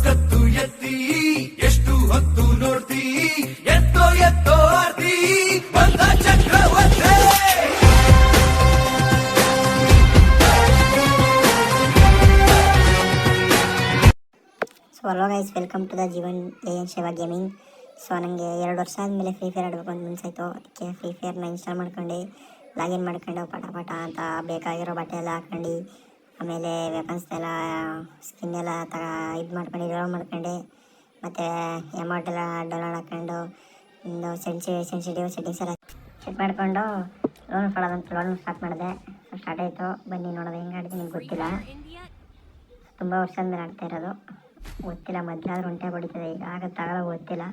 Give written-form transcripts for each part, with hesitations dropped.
ಕತ್ತು ಎತ್ತಿ ಎಷ್ಟು ಹೊತ್ತು ನೋಡ್ತಿ ಎತ್ತೋ ಎತ್ತೋ ಆರ್ತಿ ಬಂದ ಚಕ್ರವರ್ತಿ. So hello guys, welcome to the Jeevan N Shiva gaming. So ನನಗೆ 2 ವರ್ಷ ಆದಮೇಲೆ ಫ್ರೀ ಫೈರ್ ಆಡಬೇಕು ಅಂತ ಮನಸ್ಸಾಯಿತು. ಅದಕ್ಕೆ ಫ್ರೀ ಫೈರ್ನ ಇನ್ಸ್ಟಾಲ್ ಮಾಡ್ಕೊಂಡು ಲಾಗಿನ್ ಮಾಡ್ಕೊಂಡು ಪಟ ಅಂತ ಬೇಕಾಗಿರೋ ಬಟ್ಟೆ ಎಲ್ಲ ಹಾಕ್ಕೊಂಡು ಆಮೇಲೆ ವೆಪನ್ಸ್ನೆಲ್ಲ ಸ್ಕಿನ್ ಎಲ್ಲ ಇದು ಮಾಡ್ಕೊಂಡು ಡೌನ್ಲೋಡ್ ಮಾಡ್ಕೊಂಡು ಮತ್ತು ಅಮೌಂಟ್ ಎಲ್ಲ ಡೌನ್ಲೋಡ್ ಹಾಕ್ಕೊಂಡು ಒಂದು ಸೆನ್ಸಿಟಿವ್ ಸೆಟ್ಟಿಂಗ್ಸ್ ಎಲ್ಲ ಚೆಕ್ ಮಾಡಿಕೊಂಡು ಲೋನ್ ಕೊಡೋದಂತ ಲೋನ್ ಸ್ಟಾರ್ಟ್ ಮಾಡಿದೆ. ಸ್ಟಾರ್ಟ್ ಆಯಿತು. ಬನ್ನಿ ನೋಡೋದು ಹೆಂಗೆ ಆಡ್ತೀನಿ ನಿಮ್ಗೆ ಗೊತ್ತಿಲ್ಲ. ತುಂಬ ವರ್ಷ ಆದಮೇಲೆ ಆಡ್ತಾ ಇರೋದು ಗೊತ್ತಿಲ್ಲ. ಮೊದಲಾದ್ರೂ ಹೊಂಟೆ ಹೊಡಿತದೆ, ಈಗ ಆಗತ್ತೆ ಆಗಲ್ಲ ಗೊತ್ತಿಲ್ಲ.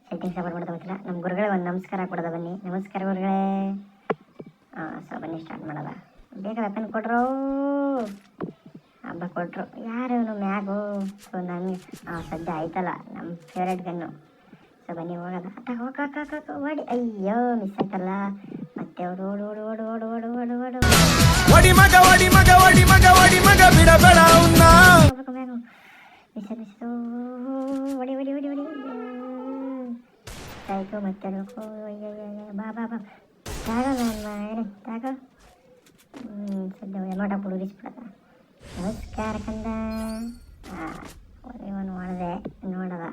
ಸೆಟ್ಟಿಂಗ್ಸ್ ಸಪೋರ್ಟ್ ಮಾಡೋದು ಗೊತ್ತಿಲ್ಲ. ನಮ್ಮ ಗುರುಗಳೇ ಒಂದು ನಮಸ್ಕಾರ ಕೊಡೋದು. ಬನ್ನಿ ನಮಸ್ಕಾರ ಗುರುಗಳೇ. ಸೊ ಬನ್ನಿ ಸ್ಟಾರ್ಟ್ ಮಾಡೋದ. ಬೇಗ ವೆಪನ್ ಕೊಟ್ಟರು, ಹಬ್ಬ ಕೊಟ್ಟರು. ಯಾರು ಮ್ಯಾಗು? ಸೊ ನನಗೆ ಸದ್ಯ ಆಯ್ತಲ್ಲ ನಮ್ಮ ಫೇವ್ರೇಟ್ ಗನ್ನು. ಸೊ ಬನ್ನಿ ಹೋಗೋದ. ಹೋಗಕ್ಕ ಓಡಿ. ಅಯ್ಯೋ ಮಿಸ್ ಆಯ್ತಲ್ಲ. ಮತ್ತೆ ಓಡು ಓಡು ಓಡು ಓಡು ಓಡು ಓಡು ಓಡು ಓಡು ಓಡಿ ಮಗ ಓಡಿ ಮಗ ಓಡಿ ಮಗ ಓಡಿ ಮಗ ಬಿಡಬೇಡ ಅವನ್ನ. ಮಿಸ್ಸು ಹೊಡಿ ಹೊಡಿ ಹೊಡಿ ಹೊಡಿ ಆಯಿತು. ಮತ್ತೆ ಬಾ ಬಾ ಬಾ ತಾಗೋ ನಾನು ತಾಗೋ. ಸದ್ಯ ಎಮೋಟ ಬಿಡಿಸ್ಬಿಡದ. ನಮಸ್ಕಾರ ಕಂದ. ಒಂದು ಮಾಡಿದೆ ನೋಡದ.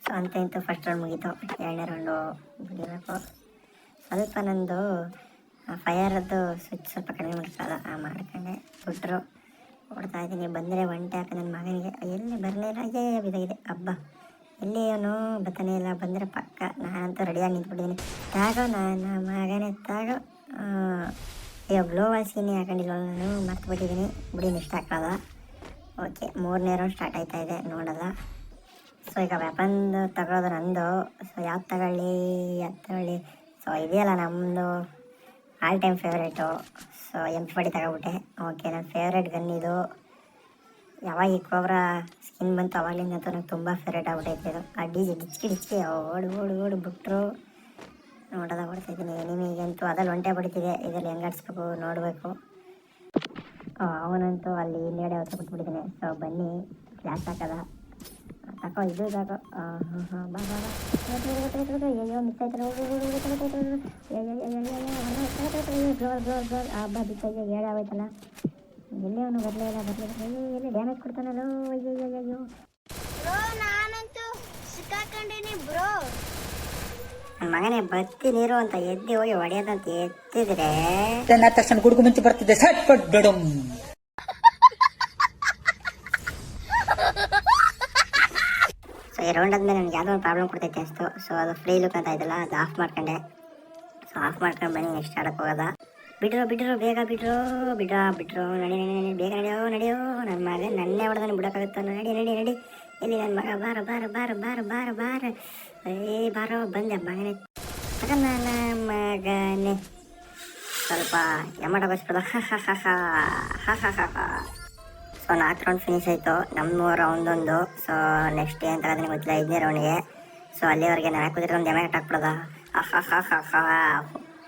ಸೊ ಅಂತ ಇಂತು ಫಸ್ಟ್ ರೌಂಡ್ ಮುಗೀತು. 2ನೇ ರೌಂಡು ಬಿಡಬೇಕು. ಸ್ವಲ್ಪ ನಂದು ಫೈರದ್ದು ಸ್ವಿಚ್ ಸ್ವಲ್ಪ ಕಡಿಮೆ ಮಾಡ್ಕೊಂಡೆ ಬಿಟ್ಟರು. ಓಡ್ತಾ ಇದ್ದೀನಿ. ಬಂದರೆ ಒನ್ ಟ್ಯಾಪ್ ನನ್ನ ಮಗನಿಗೆ ಎಲ್ಲಿ ಬರಲೇ ಇಲ್ಲ. ಬಿದ್ದಾಗಿದೆ ಹಬ್ಬ. ಎಲ್ಲಿ ಅವನು ಬರ್ತಾನೆ ಇಲ್ಲ. ಬಂದರೆ ಪಕ್ಕ ನಾನಂತೂ ರೆಡಿಯಾಗಿ ನಿಂತ್ಬಿಟ್ಟಿದ್ದೀನಿ. ತಾಗೋ ನನ್ನ ಮಗನೇ ತಾಗೋ. ಈಗ ಗ್ಲೋವಲ್ ಸೀನಿ ಹಾಕೊಂಡಿಲ್ಲ ನಾನು, ಮರ್ತುಬಿಟ್ಟಿದ್ದೀನಿ. ಬಿಡಿ ಇಷ್ಟ ಹಾಕೋದ. ಓಕೆ 3ನೇ ರೌಂಡ್ ಸ್ಟಾರ್ಟ್ ಆಯ್ತಾ ಇದೆ ನೋಡೋದ. ಸೊ ಈಗ ವೆಪನ್ದು ತಗೊಳ್ಳೋದು ನಂದು. ಸೊ ಯಾವ್ದು ತಗೊಳ್ಳಿ. ಸೊ ಇದೆಯಲ್ಲ ನಮ್ಮದು all time favourite. So M40 ತಗೊಬಿಟ್ಟೆ. ಓಕೆ ನನ್ನ ಫೇವ್ರೇಟ್ ಗನ್ ಇದು. ಯಾವಾಗ ಈ ಕೋಬ್ರಾ ಸ್ಕಿನ್ ಬಂತು ಅವಾಗಲಿಂದಂತೂ ನನಗೆ ತುಂಬ ಫೇವ್ರೇಟ್ ಆಗ್ಬಿಟ್ಟೈತೆ ಇದು. ಆ ಡಿಚ್ಕಿ ಓಡು ಓಡು ಓಡು ಬಿಟ್ಟರು ನೋಡೋದ. ಹೊಡ್ತಾಯಿದ್ದೀನಿ ನಿಮಗಂತೂ ಅದಲ್ಲಿ ಒಂಟೆ ಬಡಿತಿದೆ. ಇದರಲ್ಲಿ ಹೆಂಗೆ ಆಡಿಸ್ಬೇಕು ನೋಡಬೇಕು. ಅವನಂತೂ ಅಲ್ಲಿ ಹಿಂದೆಗಡೆ ಹೊತ್ತು ಬಿಟ್ಬಿಟ್ಟಿದ್ದೀನಿ. ಸೊ ಬನ್ನಿ ಫ್ಲ್ಯಾಶ್ ಹಾಕದ. ತಗೋ ಇದು ತಗೋ. ಬಾ ಬಾ ಬಾ. ಅಯ್ಯೋ ಮಿಸ್ ಆಯ್ತು. ಗ್ಲೋರ್ ಹಬ್ಬ ಬಿತ್ತಾಗ 7 ಆಗೋಯ್ತಲ್ಲ. ಎಲ್ಲಿ ಅವನು ಬರಲೇ ಇಲ್ಲ. ಎಲ್ಲಿ ಡ್ಯಾಮೇಜ್ ಕೊಡ್ತಾನಲ್ಲೋ. ಅಯ್ಯೋ ನಾನಂತೂ ಸಿಕ್ಕಾಕೊಂಡಿನಿ ಬ್ರೋ. ನನ್ನ ಮಗನೇ ಬತ್ತಿ ನೀರು ಅಂತ ಎದ್ದಿ ಹೋಗಿ ಹೊಡೆಯೋದಂತ ಎತ್ತಿದ್ರೆ ತಕ್ಷಣ ಗುಡುಗು ಮುಂಚೆ ಬರ್ತಿದ್ದೆ. ಸಟ್ ಪಟ್ ಡಡಮ್. ಸೊ ಈ ರೌಂಡ್ ಆದ್ಮೇಲೆ ನನಗೆ ಯಾವುದೋ ಒಂದು ಪ್ರಾಬ್ಲಮ್ ಕೊಡ್ತೈತೆ ಅನಿಸ್ತು. ಸೊ ಅದು ಫ್ರೀ ಲುಕ್ ಅಂತ ಇದ್ದಲ್ಲ, ಅದು ಆಫ್ ಮಾಡ್ಕೊಂಡೆ. ಸೊ ಆಫ್ ಮಾಡ್ಕೊಂಡು ಬನ್ನಿ ನೆಕ್ಸ್ಟ್ ಆಡಕ್ಕೆ ಹೋಗೋದ. ಬಿಡ್ರೋ ಬೇಗ ಬಿಡ್ರೋ ನಡಿ ಬೇಗ ನಡೆಯೋ. ನನ್ನ ಮಗ ನನ್ನೇ ಹೊಡೆದಾನೆ ಬಿಡೋಕ್ಕಾಗುತ್ತೋ. ನಡಿ ಎಲ್ಲಿ ನನ್ನ ಮಗ? ಬಾರ ಬಾರೋ ಬಂದೆ ಮಗನೇ. ನನ್ನ ಮಗನೇ ಸ್ವಲ್ಪ ಎಮಟ ಬಸ್ಬಿಡೋ. ಸೊ 4 ರೌಂಡ್ ಫಿನಿಶ್ ಆಯಿತು. ನಮ್ಮ ರೌಂಡ್ ಒಂದು. ಸೊ ನೆಕ್ಸ್ಟ್ ಏನು ತಗೋದೀನಿ ಗೊತ್ತಿಲ್ಲ 5ನೇ ರೌಂಡ್ಗೆ. ಸೊ ಅಲ್ಲಿವರೆಗೆ ನಾನು ಹಾಕಿದ್ರೆ ಒಂದು ಎಮೆಟ್ ಹಾಕ್ಬಿಡೋದ.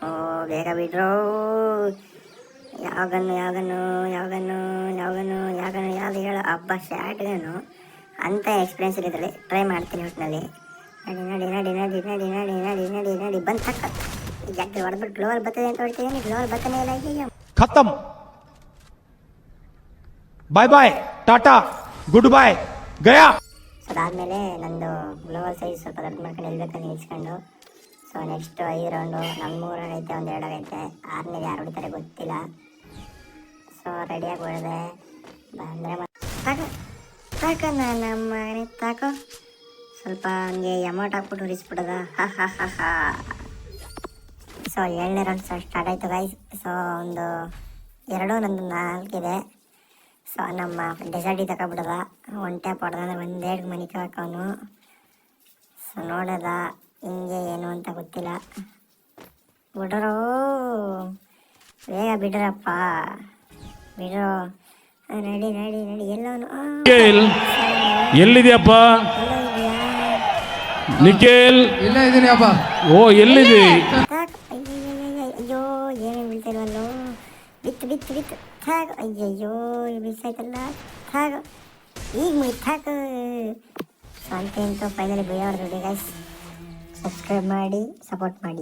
ಓ ಬೇಗ ಬಿಡ್ರೋ. ಯಾವ್ದು ಹೇಳೋ ಹಬ್ಬ ಶಾರ್ಟ್ ಗನ್ನು ಅಂತ ಎಕ್ಸ್ಪೀರಿಯನ್ಸ್ ಇರೋದ್ರಲ್ಲಿ ಟ್ರೈ ಮಾಡ್ತೀನಿ ಒಟ್ಟಿನಲ್ಲಿ. ನಡಿ ಬಂದು ತಕ್ಕ ಜಾಸ್ತಿ ಹೊಡೆದ್ಬಿಟ್ಟು ಗ್ಲೋವಲ್ ಬರ್ತದೆ ಅಂತ ಹೊಡ್ತಿದ್ದೀನಿ. ಗ್ಲೋವಲ್ ಬರ್ತಾನೆ ಇಲ್ಲ. ಈಗ ಖತಮ್. ಬಾಯ್ ಟಾಟಾ ಗುಡ್ ಬಾಯ್ ಗಯಾ. ಸೊ ಅದಾದಮೇಲೆ ನಂದು ಗ್ಲೋವಲ್ ಸೈಜ್ ಸ್ವಲ್ಪ ದೊಡ್ಡ ಮಾಡ್ಕೊಂಡು ಎಲ್ಬೇಕಂತ ನಿಲ್ಸ್ಕೊಂಡು. So next 5 round. ನಮ್ಮ 3 ರೌಂಡ್ ಐತೆ, ಒಂದು 2 ಆಗೈತೆ. 6ನೇದು ಯಾರು ಹೊಡಿತಾರೆ ಗೊತ್ತಿಲ್ಲ. ಸೊ ರೆಡಿಯಾಗಿ ಹೊಡೆದೆ. ಬಂದರೆ ತಾಕ ನಮ್ಮ ಮಗನೇ ತಾಕೋ. ಸ್ವಲ್ಪ ಹಂಗೆ ಅಮೌಂಟ್ ಹಾಕ್ಬಿಟ್ಟು ಉರಿಸ್ಬಿಡೋದ. ಸೊ 7ನೇ ರೌಂಡ್ ಸ್ಟಾರ್ಟ್ ಆಯಿತು ಗೈಸ್. ಸೊ ಒಂದು 2 ನಂದು 4 ಇದೆ. ಸೊ ನಮ್ಮ ಡೆಸರ್ಟಿ ತಗೊಬಿಡೋದ. ಒನ್ ಟ್ಯಾಪ್ ಹೊಡೆದ ಒಂದೆರಡು ಮನಿಕ ಹಾಕೋನು. ಸೊ ನೋಡೋದ ಹಿಂಗೆ ಏನು ಅಂತ ಗೊತ್ತಿಲ್ಲ. ಬಿಡ್ರೋ ಬೇಗ ಬಿಡ್ರಪ್ಪ ಬಿಡ್ರೋ. ನಡಿ ಎಲ್ಲವನು ಎಲ್ಲಿದ್ಯಪ್ಪ ನಿಖಿಲ್? ಇಲ್ಲ ಇದೀನಿ ಅಪ್ಪ. ಓ ಎಲ್ಲಿದೆ? ಅಯ್ಯೋ ಏನೇನು ಬೀಳ್ತಾಯಿಲ್ವಲ್ಲೋ. ಬಿತ್ತು ಥಾಗ. ಅಯ್ಯಯ್ಯೋ ಮಿಸ್ ಆಯ್ತಲ್ಲ. ಥಾಗ ಈಗ ಮುಯ್ತಾಕು. ಸೊ ಅಂತ ಫೈನಲಿ ಭಯ ಹೊಡೆದ್ಬಿಡಿ ಗೈಸ್. ಸಬ್ಸ್ಕ್ರೈಬ್ ಮಾಡಿ, ಸಪೋರ್ಟ್ ಮಾಡಿ.